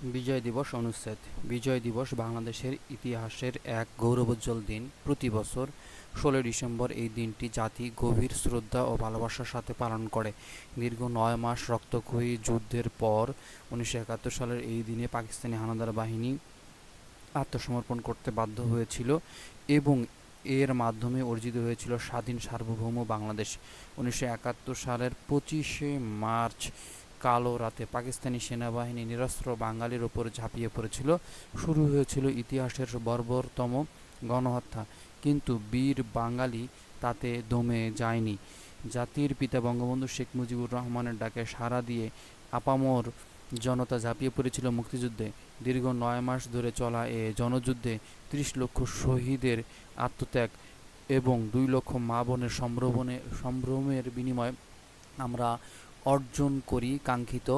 বিজয় দিবস অনুচ্ছেদ। বিজয় দিবস বাংলাদেশের ইতিহাসের এক গৌরবোজ্জ্বল দিন। প্রতি বছর ১৬ ডিসেম্বর এই দিনটি জাতি গভীর শ্রদ্ধা ও ভালোবাসার সাথে পালন করে। দীর্ঘ ৯ মাস রক্তক্ষয়ী যুদ্ধের পর ১৯৭১ সালের এই দিনে পাকিস্তানি হানাদার বাহিনী আত্মসমর্পণ করতে বাধ্য হয়েছিল এবং এর মাধ্যমে অর্জিত হয়েছিল স্বাধীন সার্বভৌম বাংলাদেশ। ১৯৭১ সালের ২৫শে মার্চ কালো রাতে পাকিস্তানি সেনাবাহিনী নিরস্ত্র বাঙালির ওপর ঝাঁপিয়ে পড়েছিল। শুরু হয়েছিল ইতিহাসের বর্বরতম গণহত্যা, কিন্তু বীর বাঙালি তাতে দমে যায়নি। জাতির পিতা বঙ্গবন্ধু শেখ মুজিবুর রহমানের ডাকে সাড়া দিয়ে আপামর জনতা ঝাঁপিয়ে পড়েছিল মুক্তিযুদ্ধে। দীর্ঘ ৯ মাস ধরে চলা এ জনযুদ্ধে ৩০ লক্ষ শহীদের আত্মত্যাগ এবং ২ লক্ষ মা বোনের সম্ভ্রমের বিনিময়ে আমরা অর্জন করি কাঙ্ক্ষিত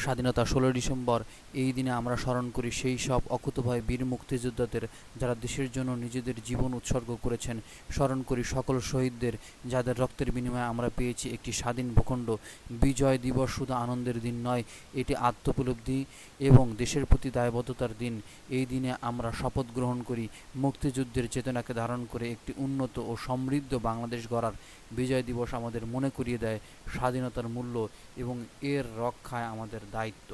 স্বাধীনতা। ১৬ ডিসেম্বর এই দিনে আমরা স্মরণ করি সেই সব অকুতোভয় বীর মুক্তিযোদ্ধাদের যারা দেশের জন্য নিজেদের জীবন উৎসর্গ করেছেন। স্মরণ করি সকল শহীদদের যাদের রক্তের বিনিময়ে আমরা পেয়েছি একটি স্বাধীন ভূখণ্ড। বিজয় দিবস শুধু আনন্দের দিন নয়, এটি আত্মোপলব্ধি এবং দেশের প্রতি দায়বদ্ধতার দিন। এই দিনে আমরা শপথ গ্রহণ করি মুক্তিযুদ্ধের চেতনাকে ধারণ করে একটি উন্নত ও সমৃদ্ধ বাংলাদেশ গড়ার। বিজয় দিবস আমাদের মনে করিয়ে দেয় স্বাধীনতার মূল্য এবং এর রক্ষায় আমাদের দায়িত্ব।